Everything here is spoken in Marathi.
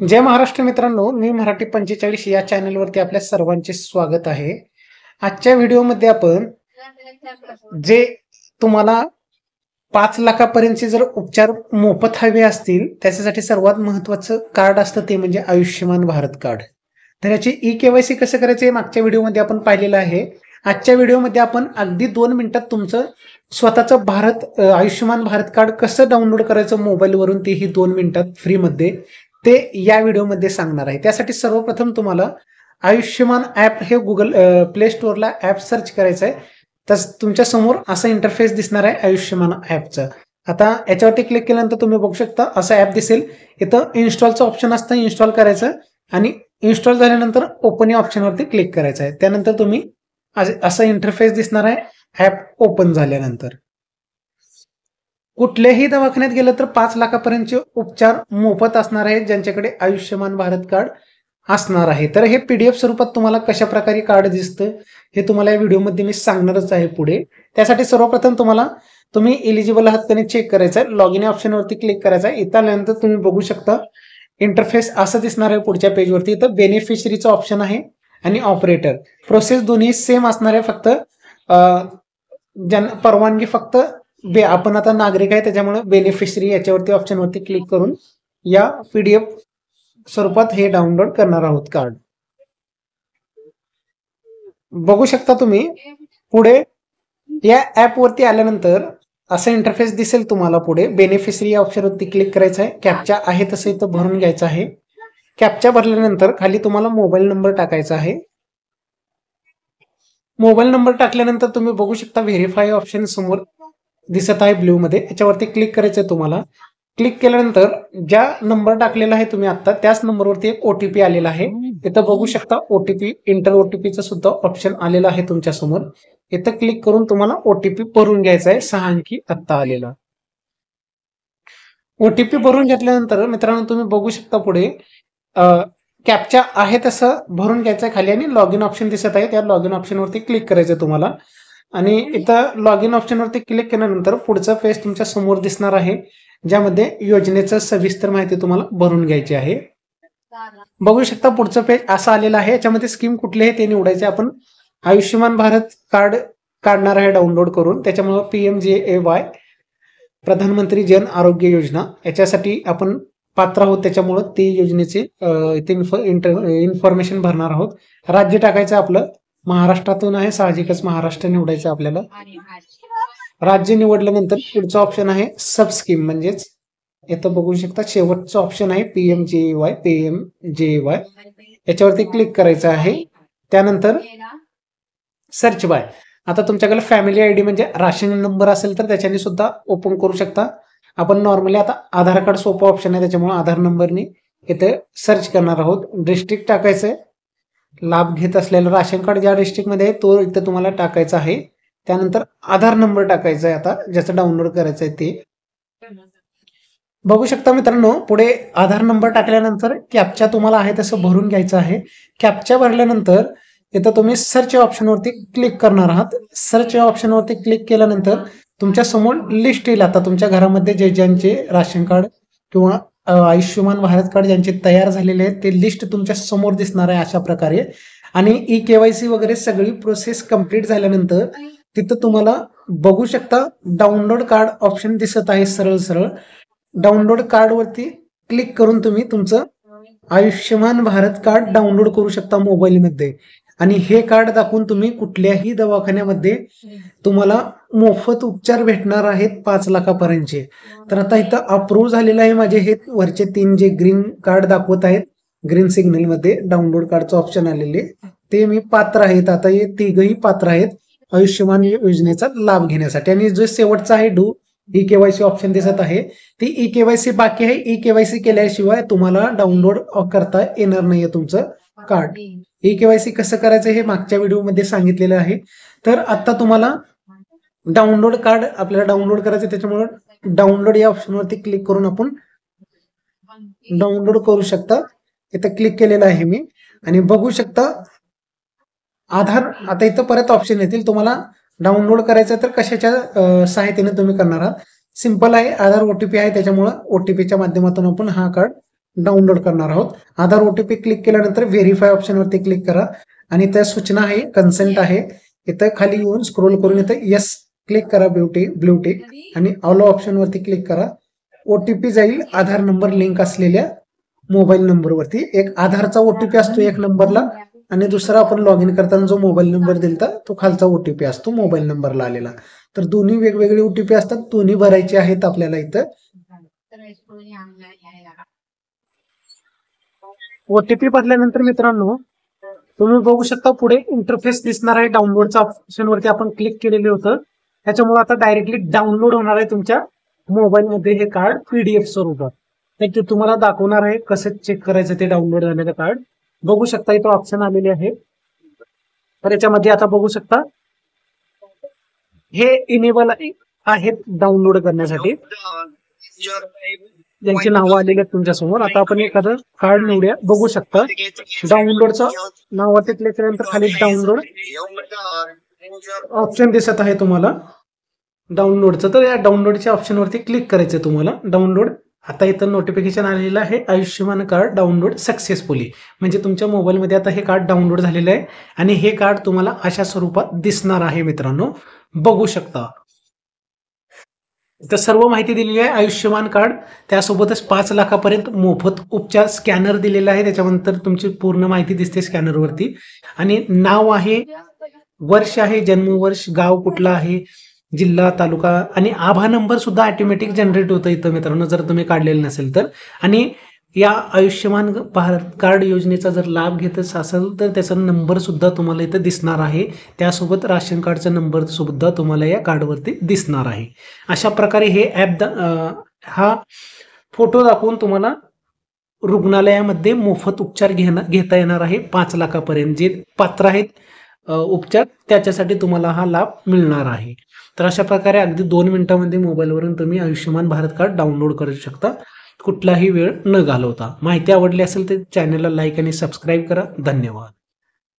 जय महाराष्ट्र मित्रांनो, मी मराठी 45 या चॅनलवरती आपल्या सर्वांचे स्वागत आहे. आजच्या व्हिडिओमध्ये आपण जे तुम्हाला 5 लाखापर्यंतचे जर उपचार मोफत हवे असतील, त्याच्यासाठी सर्वात महत्त्वाचं कार्ड असतं ते म्हणजे आयुष्यमान भारत कार्ड. तर याची ई-के-वाय-सी कसं करायचं हे मागच्या व्हिडिओमध्ये आपण पाहिलेलं आहे. आजच्या व्हिडिओमध्ये आपण अगदी 2 मिनिटात तुमचं स्वतःचं आयुष्यमान भारत कार्ड कसं डाउनलोड करायचं मोबाईलवरून तेही 2 मिनिटात फ्रीमध्ये ते या व्हिडिओमध्ये सांगणार आहे. त्यासाठी सर्वप्रथम तुम्हाला आयुष्यमान ॲप हे गुगल प्ले स्टोअरला ॲप सर्च करायचं आहे. तर तुमच्या समोर असा इंटरफेस दिसणार आहे आयुष्यमान ॲपचं. आता याच्यावरती क्लिक केल्यानंतर तुम्ही बघू शकता असं ॲप दिसेल. इथं इन्स्टॉलचं ऑप्शन असतं, इन्स्टॉल करायचं आणि इन्स्टॉल झाल्यानंतर ओपन या ऑप्शनवरती क्लिक करायचं आहे. त्यानंतर तुम्ही असं इंटरफेस दिसणार आहे ॲप ओपन झाल्यानंतर. कुठल्याही दवाखान्यात गेलं तर 5 लाखापर्यंतचे उपचार मोफत असणार आहेत ज्यांच्याकडे आयुष्यमान भारत कार्ड असणार आहे. तर हे पीडीएफ स्वरूपात तुम्हाला कशा प्रकारे कार्ड दिसतं हे तुम्हाला या व्हिडिओमध्ये मी सांगणारच आहे पुढे. त्यासाठी सर्वप्रथम तुम्ही एलिजिबल आहात का नाही चेक करायचं आहे. लॉग इन ऑप्शनवरती क्लिक करायचं आहे. इथं आल्यानंतर तुम्ही बघू शकता इंटरफेस असं दिसणार आहे पुढच्या पेजवरती. इथं बेनिफिशरीचं ऑप्शन आहे आणि ऑपरेटर. प्रोसेस दोन्ही सेम असणार आहे, फक्त परवानगी फक्त आपण आता नागरिक आहे त्याच्यामुळे बेनिफिशरी याच्यावरती ऑप्शनवरती क्लिक करून या पीडीएफ स्वरूपात हे डाउनलोड करणार आहोत कार्ड. बघू शकता तुम्ही पुढे या ऍप वरती आल्यानंतर असं इंटरफेस दिसेल तुम्हाला. पुढे बेनिफिशरी या ऑप्शनवरती क्लिक करायचं आहे. कॅप्चा आहे तसं इथं भरून घ्यायचं आहे. कॅप्चा भरल्यानंतर खाली तुम्हाला मोबाईल नंबर टाकायचा आहे. मोबाईल नंबर टाकल्यानंतर तुम्ही बघू शकता व्हेरीफाय ऑप्शन समोर दिसत आहे ब्ल्यू मध्ये. याच्यावरती क्लिक करायचं आहे तुम्हाला. क्लिक केल्यानंतर ज्या नंबर टाकलेला आहे तुम्ही आता त्याच नंबरवरती एक ओटीपी आलेला आहे. इथं बघू शकता ओटीपी इंटर ओटीपीचं सुद्धा ऑप्शन आलेलं आहे तुमच्या समोर. इथं क्लिक करून तुम्हाला ओटीपी भरून घ्यायचा आहे. 6 अंकी आत्ता आलेला ओटीपी भरून घेतल्यानंतर मित्रांनो तुम्ही बघू शकता पुढे कॅप्चा आहे तसं भरून घ्यायचं आहे खाली आणि लॉग इन ऑप्शन दिसत आहे. त्या लॉग इन ऑप्शनवरती क्लिक करायचं तुम्हाला आणि इथं लॉग इन ऑप्शनवरती क्लिक केल्यानंतर पुढचं पेज तुमच्या समोर दिसणार आहे ज्यामध्ये योजनेचं सविस्तर माहिती तुम्हाला भरून घ्यायची आहे. बघू शकता पुढचं पेज असं आलेलं आहे. याच्यामध्ये स्कीम कुठली आहे ते निवडायचे. आपण आयुष्यमान भारत कार्ड काढणार आहे डाउनलोड करून. त्याच्यामुळे PMJAY प्रधानमंत्री जन आरोग्य योजना याच्यासाठी आपण पात्र आहोत. त्याच्यामुळे ते योजनेचे इन्फॉर्मेशन भरणार आहोत. राज्य टाकायचं आपलं महाराष्ट्रातून आहे, साहजिकच महाराष्ट्र निवडायचं आपल्याला. राज्य निवडल्यानंतर पुढचा ऑप्शन आहे सब स्कीम, म्हणजेच इथं बघू शकता शेवटचा ऑप्शन आहे PMJAY. याच्यावरती क्लिक करायचं आहे. त्यानंतर सर्च बाय. आता तुमच्याकडे फॅमिली आयडी म्हणजे राशन नंबर असेल तर त्याच्याने सुद्धा ओपन करू शकता. आपण नॉर्मली आता आधार कार्ड सोपा ऑप्शन आहे त्याच्यामुळे आधार नंबरने इथे सर्च करणार आहोत. डिस्ट्रिक्ट टाकायचंय. लाभ घेत असलेलं राशन कार्ड ज्या डिस्ट्रिक्टमध्ये आहे तो इथे तुम्हाला टाकायचा आहे. त्यानंतर आधार नंबर टाकायचा आहे आता ज्याचं डाउनलोड करायचं आहे ते. बघू शकता मित्रांनो पुढे आधार नंबर टाकल्यानंतर कॅप्चा तुम्हाला आहे तसं भरून घ्यायचं आहे. कॅप्चा भरल्यानंतर इथं तुम्ही सर्च ऑप्शनवरती क्लिक करणार आहात. सर्च ऑप्शनवरती क्लिक केल्यानंतर तुमच्या समोर लिस्ट येईल. आता तुमच्या घरामध्ये ज्यांचे राशन कार्ड किंवा आयुष्यमान भारत कार्ड ज्यांचे तयार झालेले आहेत ते लिस्ट तुमच्या समोर दिसणार आहे अशा प्रकारे. आणि ई-के-वाय-सी वगैरे सगळी प्रोसेस कंप्लीट झाल्यानंतर तिथं तुम्हाला बघू शकता डाउनलोड कार्ड ऑप्शन दिसत आहे. सरळ डाउनलोड कार्ड वरती क्लिक करून तुम्ही तुमचं आयुष्यमान भारत कार्ड डाउनलोड करू शकता मोबाईलमध्ये. आणि हे कार्ड दाखवून तुम्ही कुठल्याही दवाखान्यामध्ये तुम्हाला मोफत उपचार भेटणार आहेत 5 लाखापर्यंतचे. तर आता इथं अप्रूव्ह झालेलं आहे माझे हे वरचे 3 जे ग्रीन कार्ड दाखवत आहेत, ग्रीन सिग्नल मध्ये डाउनलोड कार्डचं ऑप्शन आलेले ते मी पात्र आहेत. आता हे तिघही पात्र आहेत आयुष्यमान योजनेचा लाभ घेण्यासाठी. आणि जो शेवटचा आहे डू ई-के-वाय-सी ऑप्शन दिसत आहे ती ई-के-वाय-सी बाकी आहे. ई-के-वाय-सी केल्याशिवाय तुम्हाला डाउनलोड करता येणार नाहीये तुमचं कार्ड. ई-के-वाय-सी कसं करायचं हे मागच्या व्हिडिओमध्ये सांगितलेलं आहे. तर आता तुम्हाला डाउनलोड कार्ड आपल्याला डाउनलोड करायचं, त्याच्यामुळे डाउनलोड या ऑप्शनवरती क्लिक करून आपण डाउनलोड करू शकता. इथं क्लिक केलेलं आहे मी आणि बघू शकता आधार. आता इथं परत ऑप्शन येतील तुम्हाला डाउनलोड करायचं तर कशाच्या सहायतेने तुम्ही करणार आहात. सिंपल आहे, आधार ओटीपी आहे त्याच्यामुळे ओटीपीच्या माध्यमातून आपण हा कार्ड डाउनलोड करणार आहोत. आधार ओटीपी क्लिक केल्यानंतर व्हेरीफाय ऑप्शनवरती क्लिक करा आणि त्या सूचना आहे, कन्सेंट आहे, इथं खाली येऊन स्क्रोल करून इथं येस क्लिक करा, ब्लू टिक आणि ऑल ऑप्शनवरती क्लिक करा. ओटीपी जाईल आधार नंबर लिंक असलेल्या मोबाईल नंबरवरती. एक आधारचा ओटीपी असतो एक नंबरला आणि दुसरा आपण लॉग इन करताना जो मोबाईल नंबर दिलता तो खालचा ओटीपी असतो मोबाईल नंबरला आलेला. तर दोन्ही वेगवेगळे ओटीपी असतात, दोन्ही भरायचे आहेत आपल्याला. इथं ओटीपी भरल्यानंतर मित्रांनो तुम्ही बघू शकता पुढे इंटरफेस दिसणार आहे. डाउनलोडच्या ऑप्शन वरती आपण क्लिक केलेलं होतं, त्याच्यामुळे आता डायरेक्टली डाउनलोड होणार आहे तुमच्या मोबाईलमध्ये हे कार्ड पीडीएफ स्वरूपात. ते तुम्हाला दाखवणार आहे कसं चेक करायचं ते डाउनलोड झालेलं कार्ड. बघू शकता इथं ऑप्शन आलेले आहे. तर याच्यामध्ये आता बघू शकता हे इनेबल आहेत डाउनलोड करण्यासाठी, ज्यांची नावं आलेली आहेत तुमच्या समोर. आता आपण एखादं कार्ड निवडूया. बघू शकता डाउनलोडचं नावावरती क्लिक केल्यानंतर खाली डाउनलोड ऑप्शन दिसत आहे तुम्हाला डाउनलोडचं. तर या डाउनलोडच्या ऑप्शनवरती क्लिक करायचं तुम्हाला. डाउनलोड आता इथं नोटिफिकेशन आलेलं आहे, आयुष्यमान कार्ड डाउनलोड सक्सेसफुली. म्हणजे तुमच्या मोबाईलमध्ये आता हे कार्ड डाउनलोड झालेलं आहे आणि हे कार्ड तुम्हाला अशा स्वरूपात दिसणार आहे मित्रांनो. बघू शकता तर सर्व माहिती दिलेली आहे. आयुष्यमान कार्ड, त्यासोबतच 5 लाखापर्यंत मोफत उपचार, स्कॅनर दिलेला आहे, त्याच्यानंतर तुमची पूर्ण माहिती दिसते स्कॅनरवरती. आणि नाव आहे, वर्ष आहे, जन्मवर्ष, गाव कुठला आहे, जिल्हा, तालुका आणि आभा नंबर सुद्धा ऑटोमॅटिक जनरेट होतं इथं मित्रांनो, जर तुम्ही काढलेलं नसेल तर. आणि या आयुष्यमान भारत कार्ड योजनेचा जर लाभ घेत असेल तर त्याचा नंबर सुद्धा तुम्हाला इथं दिसणार आहे. त्यासोबत राशन कार्डचा नंबर सुद्धा तुम्हाला या कार्डवरती दिसणार आहे. अशा प्रकारे हे ॲप हा फोटो दाखवून तुम्हाला रुग्णालयामध्ये मोफत उपचार घेता येणार आहे 5 लाखापर्यंत. जे पात्र आहेत उपचार त्याच्यासाठी तुम्हाला हा लाभ मिळणार आहे. तर अशा प्रकारे अगदी 2 मिनिटांमध्ये मोबाईलवरून तुम्ही आयुष्यमान भारत कार्ड डाउनलोड करू शकता, कुठलाही वेळ न घालवता. माहिती आवडली असेल तर चॅनलला लाईक आणि सबस्क्राईब करा. धन्यवाद.